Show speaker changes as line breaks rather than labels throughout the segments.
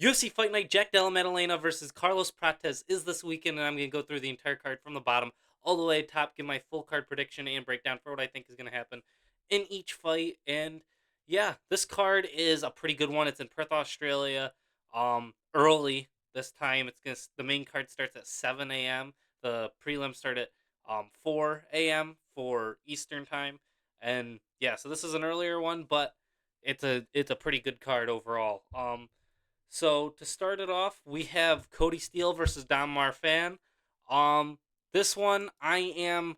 UFC Fight Night Jack Della Maddalena versus Carlos Prates is this weekend, and I'm going to go through the entire card from the bottom all the way to top, give my full card prediction and breakdown for what I think is going to happen in each fight. And yeah, this card is a pretty good one. It's in Perth, Australia. Early this time. The main card starts at 7 a.m. The prelims start at 4 a.m. for Eastern time. And yeah, so this is an earlier one, but it's a pretty good card overall. So to start it off, we have Cody Steele versus Don Marfan. Um, this one I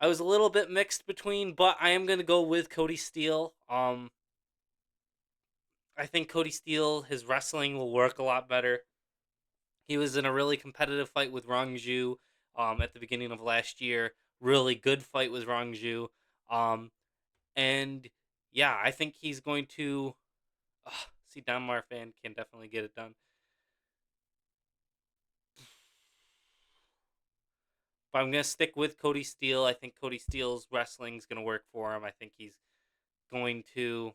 was a little bit mixed between, but I am gonna go with Cody Steele. I think Cody Steele, his wrestling will work a lot better. He was in a really competitive fight with Rong Zhu at the beginning of last year. Really good fight with Rong Zhu. Um, and yeah, I think he's going to see Don Marfan can definitely get it done. But I'm gonna stick with Cody Steele. I think Cody Steele's wrestling is gonna work for him. I think he's going to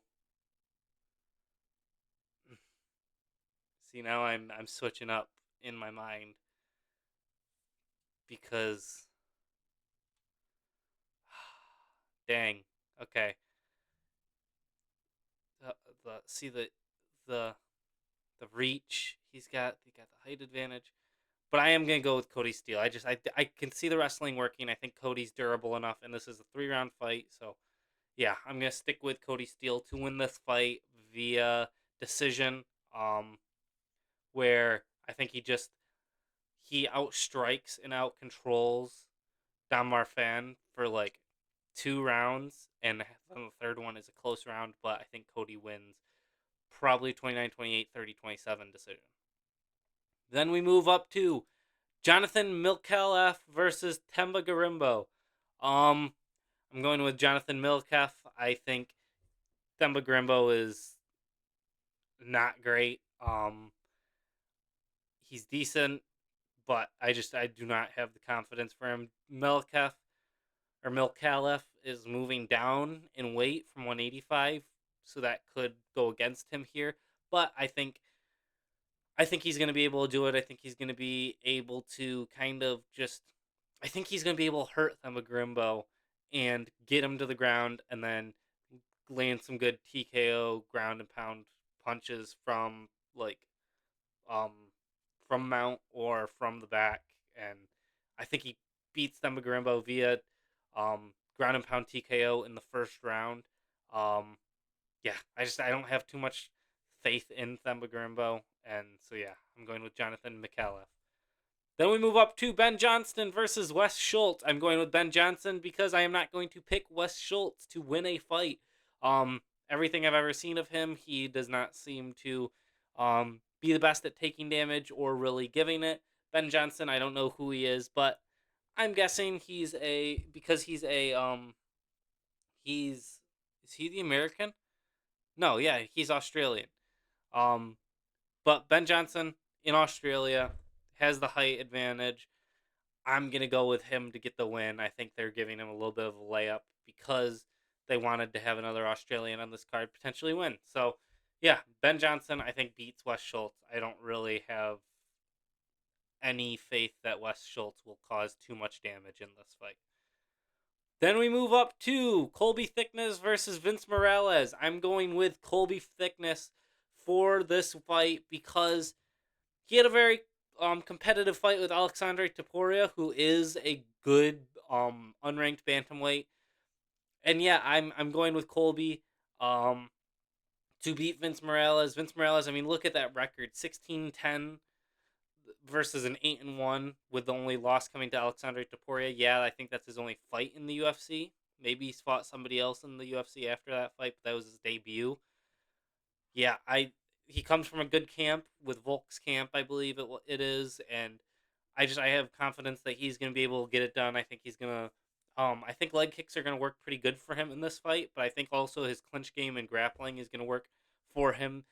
see now. I'm switching up in my mind because dang. Okay. The, the the reach he got the height advantage. But I am gonna go with Cody Steele. I can see the wrestling working. I think Cody's durable enough, and this is a 3 round fight. So yeah, I'm gonna stick with Cody Steele to win this fight via decision. Where I think he outstrikes and out controls Don Marfan for like 2 rounds, and then the third one is a close round, but I think Cody wins probably 29-28, 30-27 decision. Then we move up to Jonathan Milkalef versus Temba Garimbo. Um, I'm going with Jonathan Milkalef. I think Temba Garimbo is not great. He's decent, but I do not have the confidence for him. Milkalef is moving down in weight from 185, so that could go against him here. But I think he's going to be able to do it. I think he's going to be able to kind of just. I think he's going to be able to hurt Themagrimbo and get him to the ground, and then land some good TKO ground and pound punches like um from mount or from the back, and I think he beats Themagrimbo via ground and pound TKO in the first round. Um, yeah, I don't have too much faith in Themba and so yeah, I'm going with Jonathan McAuliffe. Then we move up to Ben Johnston versus Wes Schultz. I'm going with Ben Johnson because I am not going to pick Wes Schultz to win a fight. Um, Everything I've ever seen of him, he does not seem to be the best at taking damage or really giving it. Ben Johnson, I don't know who he is, but I'm guessing he's is he the American? No, yeah, he's Australian. Um, but Ben Johnson in Australia has the height advantage. I'm gonna go with him to get the win. I think they're giving him a little bit of a layup because they wanted to have another Australian on this card potentially win. So yeah, Ben Johnson I think beats Wes Schultz. I don't really have any faith that Wes Schultz will cause too much damage in this fight. Then we move up to Colby Thickness versus Vince Morales. I'm going with Colby Thickness for this fight because he had a very competitive fight with Alexandre Topuria, who is a good unranked bantamweight. And yeah, I'm going with Colby um to beat Vince Morales. Vince Morales, I mean, look at that record. 16-10 versus an 8-1 with the only loss coming to Alexandre Topuria. Yeah, I think that's his only fight in the UFC. Maybe he's fought somebody else in the UFC after that fight, but that was his debut. Yeah, he comes from a good camp with Volk's camp, I believe it is, and I have confidence that he's going to be able to get it done. I think he's going to I think leg kicks are going to work pretty good for him in this fight, but I think also his clinch game and grappling is going to work for him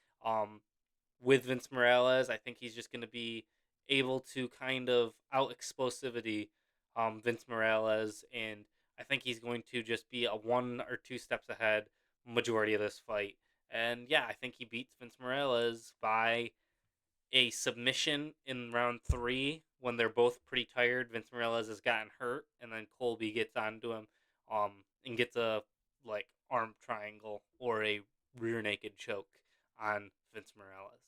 with Vince Morales. I think he's just going to be able to kind of out explosivity Vince Morales, and I think he's going to just be a 1 or 2 steps ahead majority of this fight. And yeah, I think he beats Vince Morales by a submission in round 3 when they're both pretty tired. Vince Morales has gotten hurt, and then Colby gets onto him, and gets a like arm triangle or a rear naked choke on Vince Morales.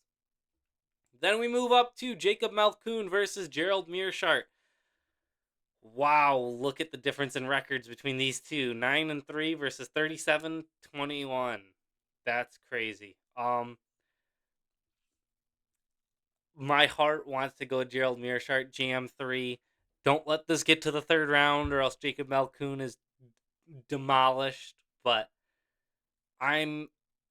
Then we move up to Jacob Malkoun versus Gerald Mearshart. Wow, look at the difference in records between these two. 9-3 versus 37-21. That's crazy. My heart wants to go Gerald Mearshart, GM3. Don't let this get to the third round, or else Jacob Malkoun is demolished. But I'm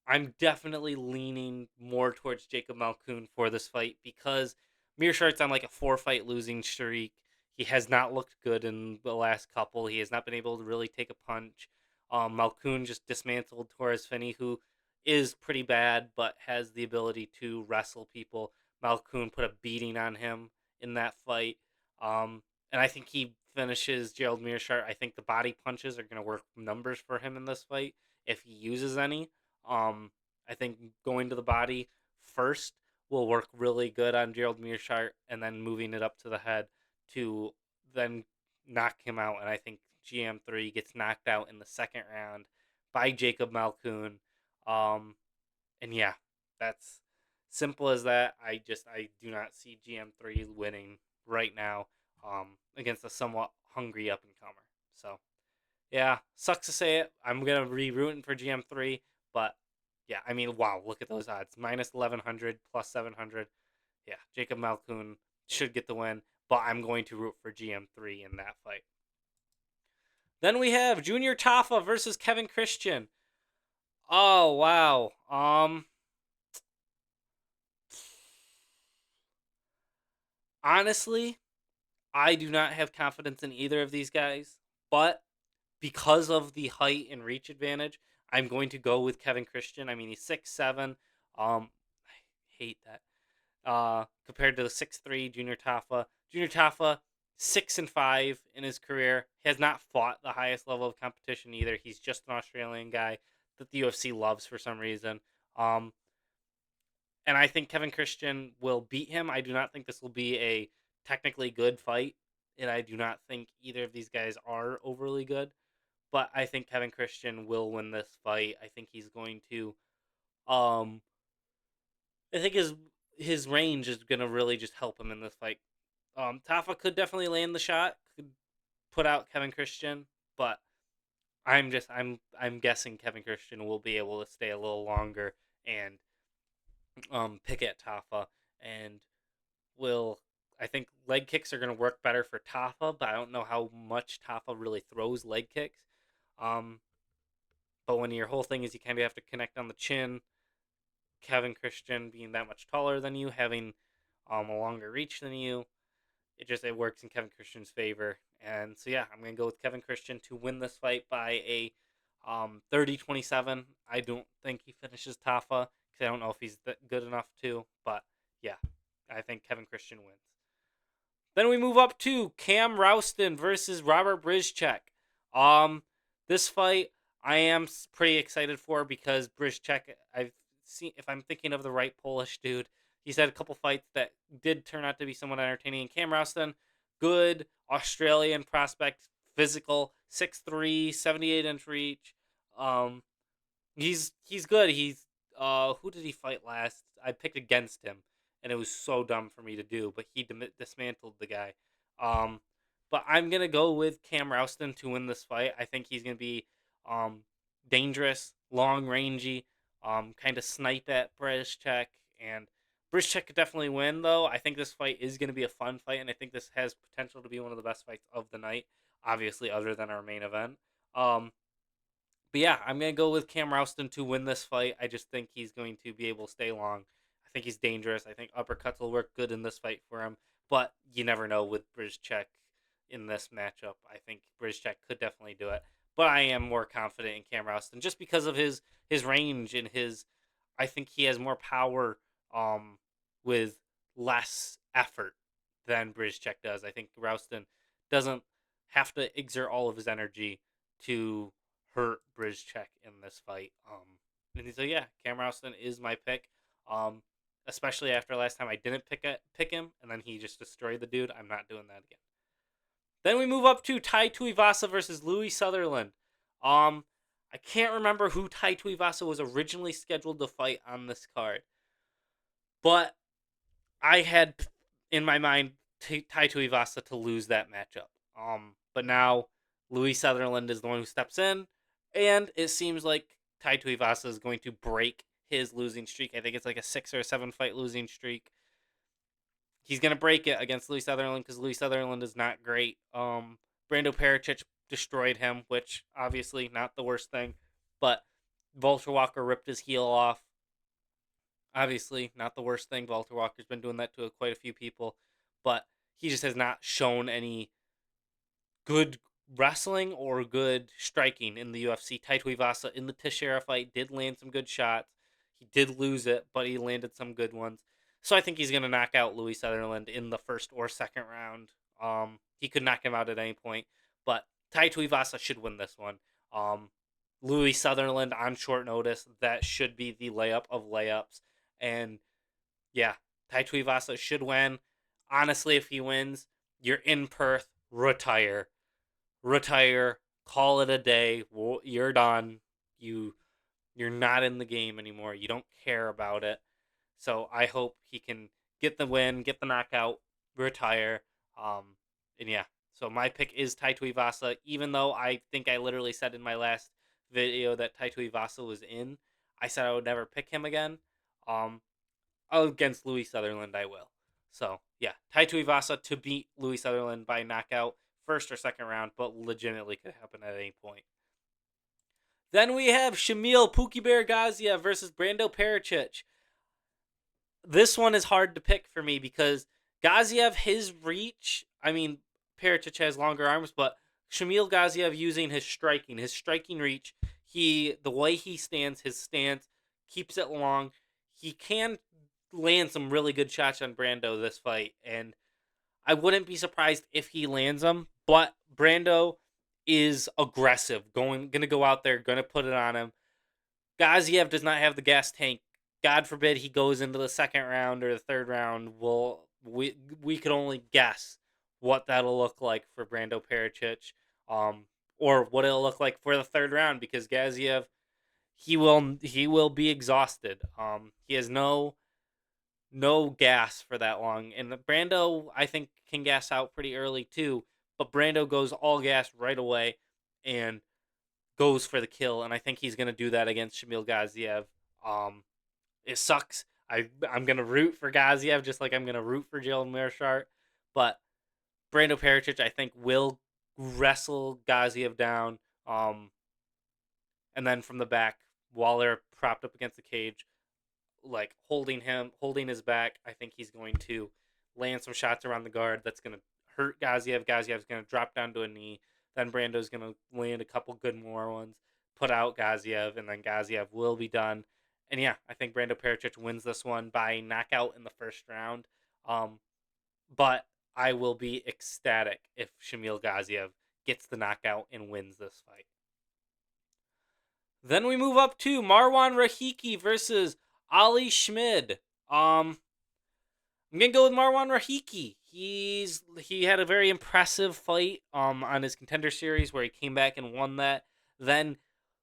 I'm definitely leaning more towards Jacob Malkoun for this fight because Mearshart's on like a 4-fight losing streak. He has not looked good in the last couple. He has not been able to really take a punch. Malkoun just dismantled Torres Finney, who is pretty bad but has the ability to wrestle people. Malkoun put a beating on him in that fight. And I think he finishes Gerald Mearshart. I think the body punches are going to work numbers for him in this fight if he uses any. Um, I think going to the body first will work really good on Gerald Mearshart, and then moving it up to the head to then knock him out. And I think GM3 gets knocked out in the second round by Jacob Malkoun. Um, and yeah, that's simple as that. I do not see GM3 winning right now against a somewhat hungry up and comer. So yeah, sucks to say it. I'm gonna be rooting for GM3, but yeah, I mean, wow, look at those odds: minus 1100, plus 700. Yeah, Jacob Malkoun should get the win, but I'm going to root for GM3 in that fight. Then we have Junior Tafa versus Kevin Christian. Oh wow. Honestly, I do not have confidence in either of these guys, but because of the height and reach advantage, I'm going to go with Kevin Christian. I mean, he's 6'7". I hate that. Compared to the 6'3" Junior Tafa. Junior Tafa, 6-5 in his career. He has not fought the highest level of competition either. He's just an Australian guy that the UFC loves for some reason. Um, and I think Kevin Christian will beat him. I do not think this will be a technically good fight, and I do not think either of these guys are overly good. But I think Kevin Christian will win this fight. I think he's going to. Um, I think his range is gonna really just help him in this fight. Tafa could definitely land the shot, could put out Kevin Christian, but I'm guessing Kevin Christian will be able to stay a little longer and pick at Tafa, and will. I think leg kicks are going to work better for Tafa, but I don't know how much Tafa really throws leg kicks. Um, but when your whole thing is you kind of have to connect on the chin, Kevin Christian being that much taller than you, having a longer reach than you, it works in Kevin Christian's favor. And so yeah, I'm gonna go with Kevin Christian to win this fight by a 30-27. I don't think he finishes Tafa because I don't know if he's good enough to. But yeah, I think Kevin Christian wins. Then we move up to Cam Rouston versus Robert Brizchek. Um, this fight I am pretty excited for because Brizchek, I've seen, if I'm thinking of the right Polish dude, he's had a couple fights that did turn out to be somewhat entertaining. Cam Rouston, good Australian prospect, physical, 6'3", 78-inch reach. Um, he's good. He's who did he fight last? I picked against him, and it was so dumb for me to do. But he dismantled the guy. Um, but I'm gonna go with Cam Rouston to win this fight. I think he's gonna be um dangerous, long rangey, kind of snipe at Brizchek, and Brizchek could definitely win. Though I think this fight is gonna be a fun fight, and I think this has potential to be one of the best fights of the night. Obviously, other than our main event. But yeah, I'm gonna go with Cam Rouston to win this fight. I just think he's going to be able to stay long. I think he's dangerous. I think uppercuts will work good in this fight for him. But you never know with Brizchek in this matchup. I think Brizchek could definitely do it. But I am more confident in Cam Rouston just because of his range and his. I think he has more power with less effort than Brizchek does. I think Rouston doesn't have to exert all of his energy to hurt Brizchek in this fight. And so yeah, Cameron Austin is my pick. Um, Especially after last time I didn't pick him, and then he just destroyed the dude. I'm not doing that again. Then we move up to Tai Tuivasa versus Louis Sutherland. Um, I can't remember who Tai Tuivasa was originally scheduled to fight on this card, but I had in my mind Tai Tuivasa to lose that matchup. But now Louis Sutherland is the one who steps in, and it seems like Tai Tuivasa is going to break his losing streak. I think it's like a 6 or 7 fight losing streak. He's gonna break it against Louis Sutherland because Louis Sutherland is not great. Brando Pericic destroyed him, which obviously not the worst thing, but Vulture Walker ripped his heel off. Obviously, not the worst thing. Walter Walker's been doing that to quite a few people, but he just has not shown any good wrestling or good striking in the UFC. Tai Tuivasa in the Teixeira fight did land some good shots. He did lose it, but he landed some good ones. So I think he's going to knock out Louis Sutherland in the first or second round. He could knock him out at any point, but Tai Tuivasa should win this one. Um, Louis Sutherland on short notice, that should be the layup of layups. And yeah, Tai Tuivasa should win. Honestly, if he wins, you're in Perth, retire, call it a day. You're done. You're not in the game anymore. You don't care about it. So I hope he can get the win, get the knockout, retire. And yeah, so my pick is Tai Tuivasa. Even though I think I literally said in my last video that Tai Tuivasa was in, I said I would never pick him again. Um, Against Louis Sutherland, I will. So yeah, Tai Tuivasa to beat Louis Sutherland by knockout, first or second round, but legitimately could happen at any point. Then we have Shamil Pookie Bear Gaziev versus Brando Pericic. This one is hard to pick for me because Gaziev, his reach, I mean, Pericic has longer arms, but Shamil Gaziev using his striking reach, the way he stands, his stance, keeps it long. He can land some really good shots on Brando this fight, and I wouldn't be surprised if he lands them. But Brando is aggressive, gonna go out there, gonna put it on him. Gaziev does not have the gas tank. God forbid he goes into the second round or the third round. We could only guess what that'll look like for Brando Pericic, or what it'll look like for the third round because Gaziev he will be exhausted. He has no gas for that long. And Brando, I think, can gas out pretty early too. But Brando goes all gas right away and goes for the kill. And I think he's gonna do that against Shamil Gaziev. It sucks. I'm gonna root for Gaziev just like I'm gonna root for Jalen Mearshart. But Brando Pericic, I think, will wrestle Gaziev down. And then from the back, while they're propped up against the cage, like holding his back. I think he's going to land some shots around the guard that's going to hurt Gaziev. Gaziev's going to drop down to a knee. Then Brando's going to land a couple good more ones, put out Gaziev, and then Gaziev will be done. And yeah, I think Brando Pericic wins this one by knockout in the first round. But I will be ecstatic if Shamil Gaziev gets the knockout and wins this fight. Then we move up to Marwan Rahiki versus Ali Schmid. I'm gonna go with Marwan Rahiki. He had a very impressive fight on his Contender Series where he came back and won that. Then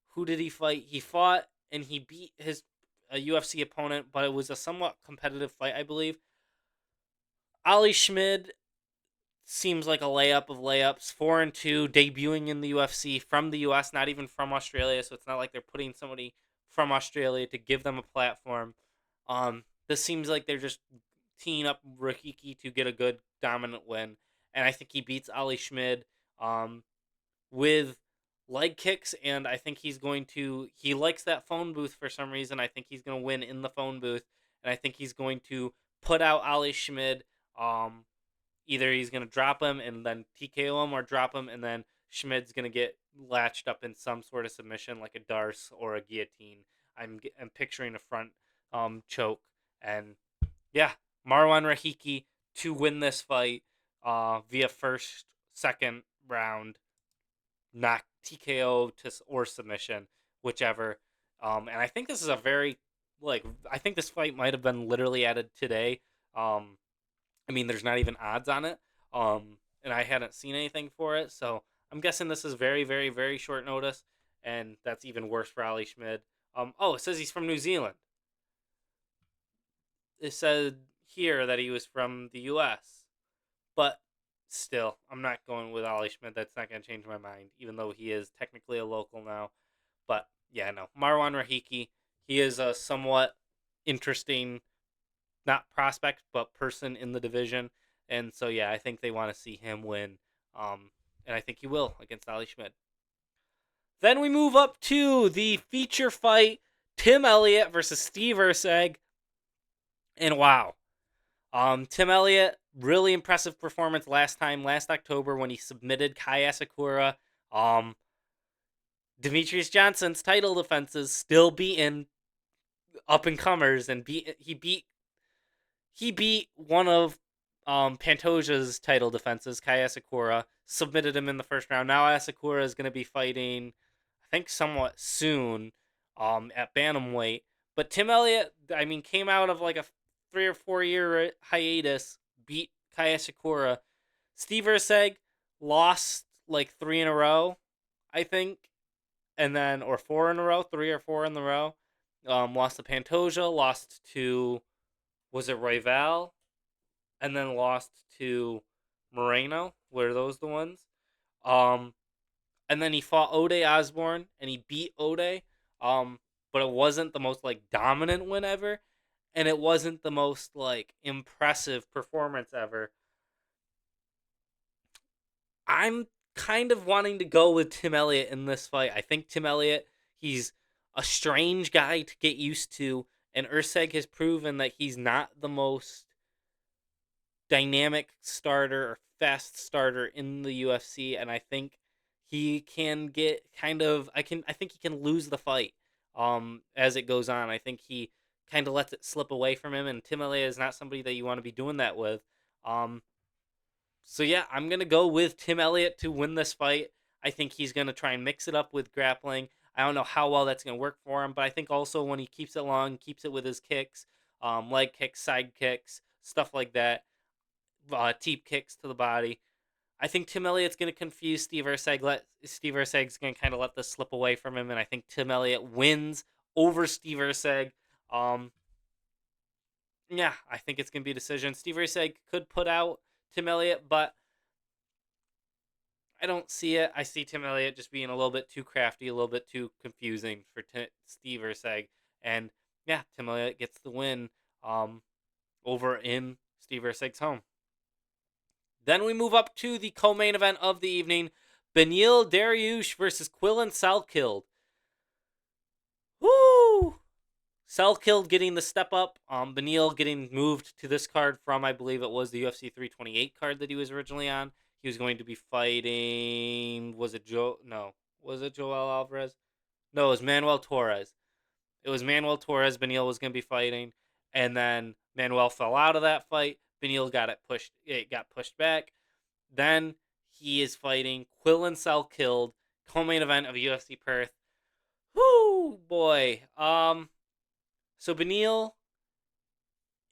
who did he fight? He fought and he beat his UFC opponent, but it was a somewhat competitive fight, I believe. Ali Schmid seems like a layup of layups. 4-2, debuting in the UFC from the US, not even from Australia. So it's not like they're putting somebody from Australia to give them a platform. This seems like they're just teeing up Rahiki to get a good dominant win, and I think he beats Ali Schmid with leg kicks, and I think he likes that phone booth for some reason. I think he's going to win in the phone booth, and I think he's going to put out Ali Schmid. Either he's going to drop him and then TKO him, or drop him and then Schmid's going to get latched up in some sort of submission like a Darce or a guillotine. I'm picturing a front choke. And yeah, Marwan Rahiki to win this fight via first, second round, knock TKO or submission, whichever. And I think this is a very I think this fight might have been literally added today. Um, I mean, there's not even odds on it. And I hadn't seen anything for it, so I'm guessing this is very, very, very short notice, and that's even worse for Ali Schmid. Oh, it says he's from New Zealand. It said here that he was from the U.S., but still, I'm not going with Ali Schmid. That's not going to change my mind, even though he is technically a local now. But yeah, no, Marwan Rahiki, he is a somewhat interesting, not prospect, but person in the division. And so, yeah, I think they want to see him win. Um, and I think he will against Ali Schmid. Then we move up to the feature fight Tim Elliott versus Steve Erceg. And wow, Tim Elliott, really impressive performance last October when he submitted Kai Asakura. Um, Demetrius Johnson's title defenses still beating up and comers, and he beat one of Pantoja's title defenses, Kai Asakura, submitted him in the first round. Now Asakura is going to be fighting, I think, somewhat soon at bantamweight. But Tim Elliott, I mean, came out of like a 3 or 4 year hiatus, beat Kai Asakura. Steve Erceg lost like three in a row, I think, and then or four in a row, 3 or 4 in the row. Lost to Pantoja, lost to was it Royval, and then lost to Moreno. Were those the ones? Um, and then he fought Ode Osborne, and he beat Ode. Um, but it wasn't the most like dominant win ever, and it wasn't the most like impressive performance ever. I'm kind of wanting to go with Tim Elliott in this fight. I think Tim Elliott, he's a strange guy to get used to, and Urseg has proven that he's not the most dynamic starter or fast starter in the UFC, and I think he can get kind of I think he can lose the fight as it goes on. I think he kind of lets it slip away from him, and Tim Elliott is not somebody that you want to be doing that with. Um so yeah, I'm gonna go with Tim Elliott to win this fight. I think he's gonna try and mix it up with grappling. I don't know how well that's gonna work for him, but I think also when he keeps it long, keeps it with his kicks, leg kicks, side kicks, stuff like that, teep kicks to the body. I think Tim Elliott's going to confuse Steve Erceg. Steve Erceg's going to kind of let this slip away from him, and I think Tim Elliott wins over Steve Erceg. Um, yeah, I think it's going to be a decision. Steve Erceg could put out Tim Elliott, but I don't see it. I see Tim Elliott just being a little bit too crafty, a little bit too confusing for Steve Erceg, and yeah, Tim Elliott gets the win over in Steve Erceg's home. Then we move up to the co-main event of the evening: Beneil Dariush versus Quillan Salkilled. Woo! Salkilled getting the step up. Beneil getting moved to this card from, I believe it was the UFC 328 card that he was originally on. He was going to be fighting. Was it Joe? No. Was it Joel Alvarez? No, it was Manuel Torres. It was Manuel Torres. Beneil was going to be fighting, and then Manuel fell out of that fight. Beneil got it pushed. It got pushed back. Then he is fighting Quillan Salkilled, co-main event of UFC Perth. Whoo boy. So Beneil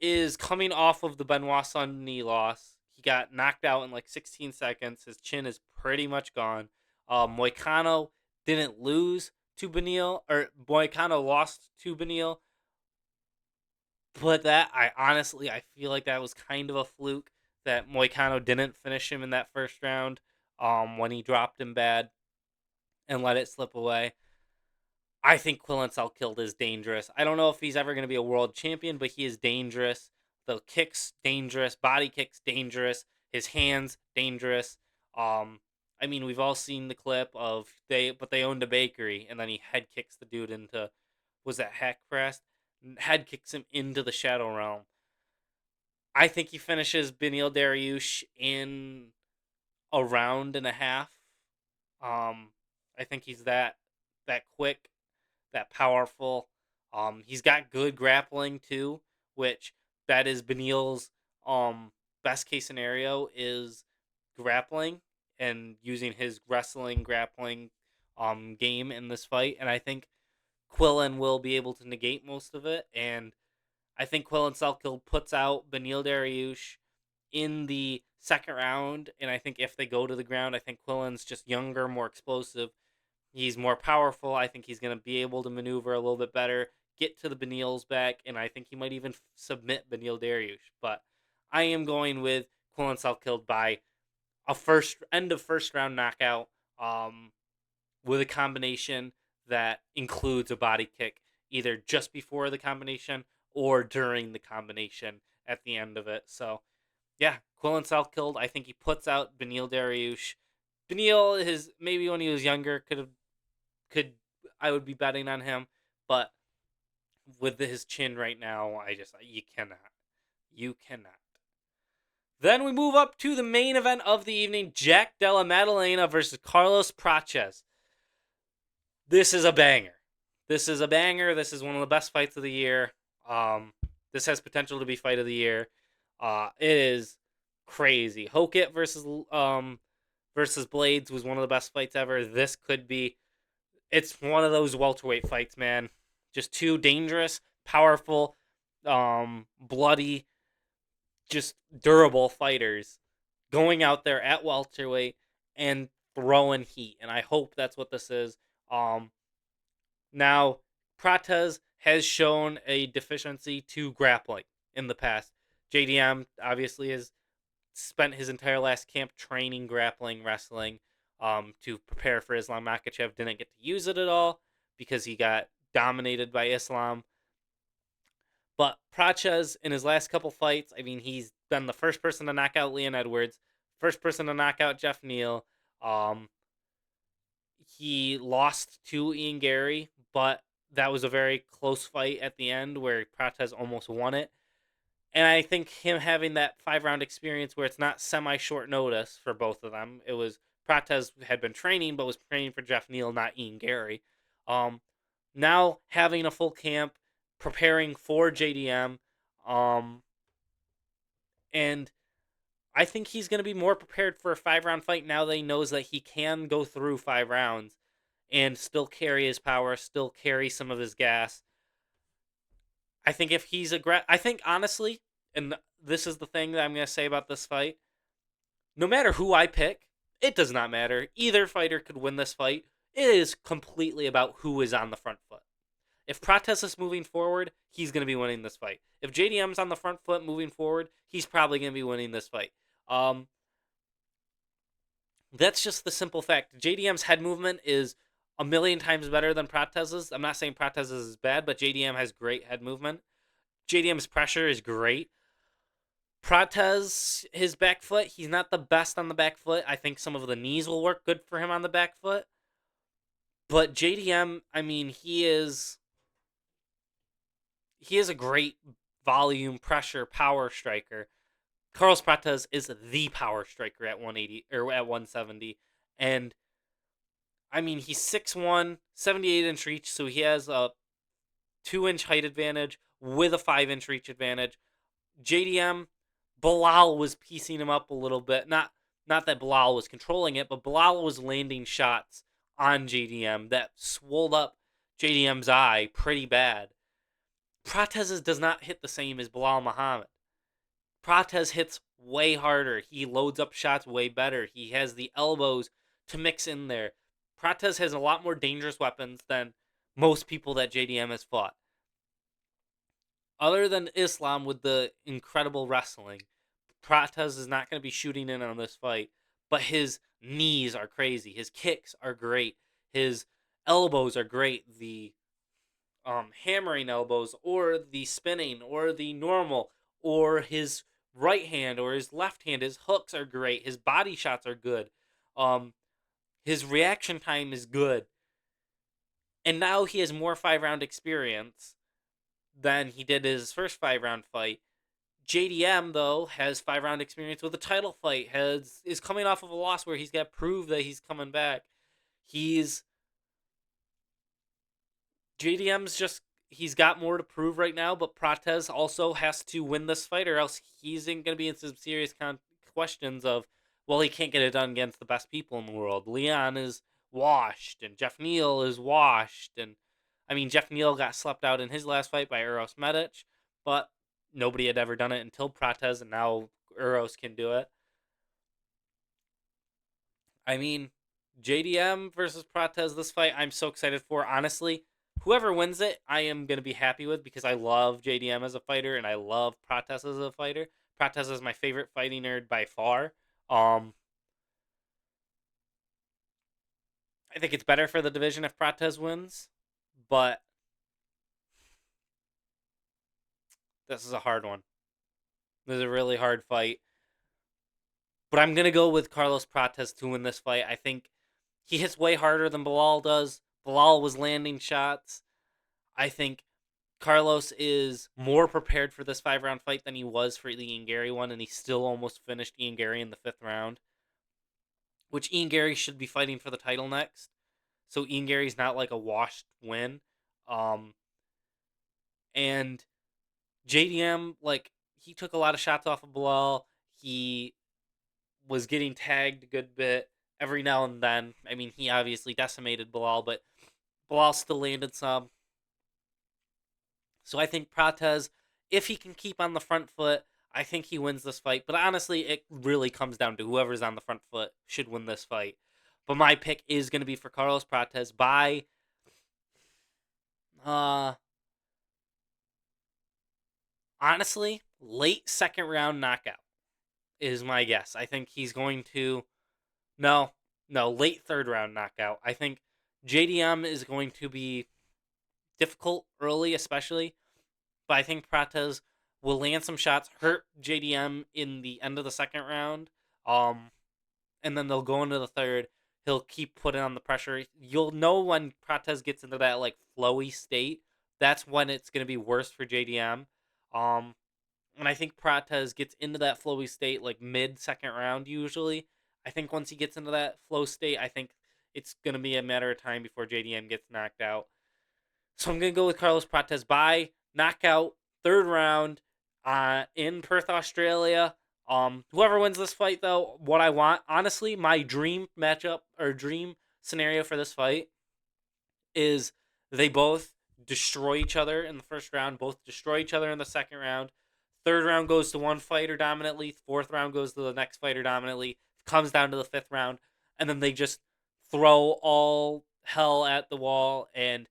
is coming off of the Benoit Sun knee loss. He got knocked out in like 16 seconds. His chin is pretty much gone. Moicano didn't lose to Beneil, or Moicano lost to Beneil. But I feel like that was kind of a fluke that Moicano didn't finish him in that first round when he dropped him bad and let it slip away. I think Quillen Salkilled is dangerous. I don't know if he's ever going to be a world champion, but he is dangerous. The kicks dangerous, body kicks dangerous, his hands dangerous. I mean, we've all seen the clip of they owned a bakery and then he head kicks the dude into, was that hack press? Head kicks him into the shadow realm. I think he finishes Beneil Dariush in a round and a half. Um, I think he's that quick, that powerful. He's got good grappling too, which that is Beneil's best case scenario is grappling and using his wrestling grappling game in this fight. And I think Quillen will be able to negate most of it, and I think Quillen Selkill puts out Beneil Dariush in the second round, and I think if they go to the ground, I think Quillen's just younger, more explosive. He's more powerful. I think he's going to be able to maneuver a little bit better, get to the Beneil's back, and I think he might even submit Beneil Dariush. But I am going with Quillen Selkill by a first end of first round knockout, um, with a combination that includes a body kick, either just before the combination or during the combination at the end of it. So yeah, Quillen Selkill. I think he puts out Beneil Dariush. Beneil, his maybe when he was younger, could I would be betting on him, but with his chin right now, you cannot. Then we move up to the main event of the evening: Jack Della Maddalena versus Carlos Prates. This is a banger. This is a banger. This is one of the best fights of the year. Um, this has potential to be fight of the year. It is crazy. Hokit versus Blades was one of the best fights ever. This could be. It's one of those welterweight fights, man. Just two dangerous, powerful, bloody, just durable fighters going out there at welterweight and throwing heat. And I hope that's what this is. Um, Now, Prates has shown a deficiency to grappling in the past. JDM obviously has spent his entire last camp training grappling wrestling, to prepare for Islam Makhachev. Didn't get to use it at all because he got dominated by Islam. But Prates, in his last couple fights, I mean, he's been the first person to knock out Leon Edwards, first person to knock out Jeff Neal. Um, he lost to Ian Gary, but that was a very close fight at the end where Prates almost won it. And I think him having that 5 round experience where it's not semi short notice for both of them. It was Prates had been training, but was training for Jeff Neal, not Ian Gary. Um, Now having a full camp, preparing for JDM, um, and I think he's going to be more prepared for a 5 round fight now that he knows that he can go through 5 rounds and still carry his power, still carry some of his gas. I think if he's I think honestly, and this is the thing that I'm going to say about this fight, no matter who I pick, it does not matter. Either fighter could win this fight. It is completely about who is on the front foot. If Prates is moving forward, he's going to be winning this fight. If JDM's on the front foot moving forward, he's probably going to be winning this fight. That's just the simple fact. JDM's head movement is a million times better than Prates's. I'm not saying Prates's is bad, but JDM has great head movement. JDM's pressure is great. Prates, his back foot, he's not the best on the back foot. I think some of the knees will work good for him on the back foot. But JDM, I mean, he is a great volume, pressure, power striker. Carlos Prates is the power striker at 180 or at 170. And I mean, he's 6'1", 78-inch reach, so he has a 2-inch height advantage with a 5-inch reach advantage. JDM, Bilal was piecing him up a little bit. Not that Bilal was controlling it, but Bilal was landing shots on JDM that swolled up JDM's eye pretty bad. Prates does not hit the same as Bilal Muhammad. Prates hits way harder. He loads up shots way better. He has the elbows to mix in there. Prates has a lot more dangerous weapons than most people that JDM has fought. Other than Islam with the incredible wrestling, Prates is not going to be shooting in on this fight, but his knees are crazy. His kicks are great. His elbows are great. The hammering elbows or the spinning or the normal or his right hand or his left hand, his hooks are great. His body shots are good. His reaction time is good. And now he has more 5 round experience than he did his first 5 round fight. JDM though has 5 round experience with a title fight. Is coming off of a loss where he's got to prove that he's coming back. He's got more to prove right now, but Prates also has to win this fight, or else he's going to be in some serious questions of, well, he can't get it done against the best people in the world. Leon is washed, and Jeff Neal is washed, and I mean, Jeff Neal got slept out in his last fight by Uros Medic, but nobody had ever done it until Prates, and now Uros can do it. I mean, JDM versus Prates, this fight I'm so excited for. Honestly, whoever wins it, I am going to be happy with because I love JDM as a fighter and I love Prates as a fighter. Prates is my favorite fighting nerd by far. Um, I think it's better for the division if Prates wins, but this is a hard one. This is a really hard fight. But I'm going to go with Carlos Prates to win this fight. I think he hits way harder than Bilal does. Bilal was landing shots. I think Carlos is more prepared for this 5-round fight than he was for the Ian Gary one, and he still almost finished Ian Gary in the 5th round, which Ian Gary should be fighting for the title next. So Ian Gary's not like a washed win. And JDM, like, he took a lot of shots off of Bilal. He was getting tagged a good bit every now and then. I mean, he obviously decimated Bilal, but Bilal still landed some. So I think Prates, if he can keep on the front foot, I think he wins this fight. But honestly, it really comes down to whoever's on the front foot should win this fight. But my pick is going to be for Carlos Prates by honestly, late 2nd round knockout is my guess. I think he's going to no, late 3rd round knockout. I think JDM is going to be difficult early, especially. But I think Prates will land some shots, hurt JDM in the end of the 2nd round, and then they'll go into the 3rd. He'll keep putting on the pressure. You'll know when Prates gets into that like flowy state. That's when it's going to be worse for JDM. And I think Prates gets into that flowy state like mid 2nd round usually. I think once he gets into that flow state, I think it's going to be a matter of time before JDM gets knocked out. So I'm going to go with Carlos Prates by knockout, 3rd round, in Perth, Australia. Whoever wins this fight, though, what I want, honestly, my dream matchup or dream scenario for this fight is they both destroy each other in the 1st round, both destroy each other in the 2nd round. 3rd round goes to one fighter dominantly. 4th round goes to the next fighter dominantly. Comes down to the 5th round, and then they just throw all hell at the wall and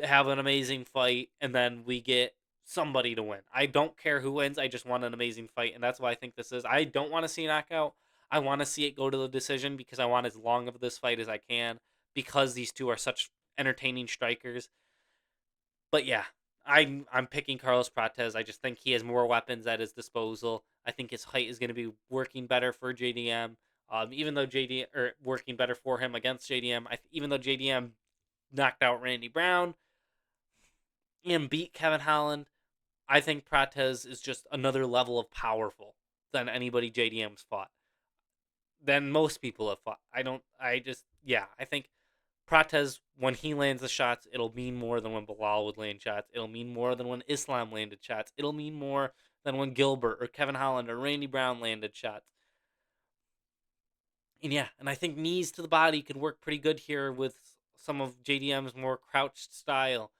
have an amazing fight, and then we get somebody to win. I don't care who wins. I just want an amazing fight, and that's why I think this is. I don't want to see a knockout. I want to see it go to the decision because I want as long of this fight as I can because these two are such entertaining strikers. But yeah, I'm picking Carlos Prates. I just think he has more weapons at his disposal. I think his height is going to be working better for JDM. Even though JDM or working better for him against JDM, even though JDM knocked out Randy Brown and beat Kevin Holland, I think Prates is just another level of powerful than anybody JDM's fought. Than most people have fought. I think Prates, when he lands the shots, it'll mean more than when Bilal would land shots. It'll mean more than when Islam landed shots. It'll mean more than when Gilbert or Kevin Holland or Randy Brown landed shots. And yeah, and I think knees to the body could work pretty good here with some of JDM's more crouched style.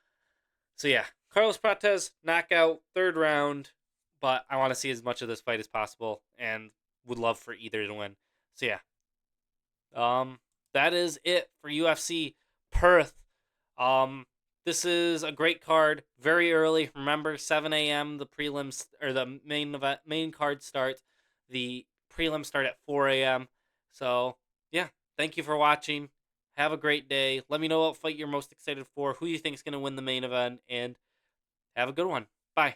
So yeah, Carlos Prates, knockout, 3rd round, but I want to see as much of this fight as possible and would love for either to win. So yeah, that is it for UFC Perth. This is a great card, very early. Remember, 7 a.m. the prelims or the main card starts. The prelims start at 4 a.m. So yeah, thank you for watching. Have a great day. Let me know what fight you're most excited for, who you think is going to win the main event, and have a good one. Bye.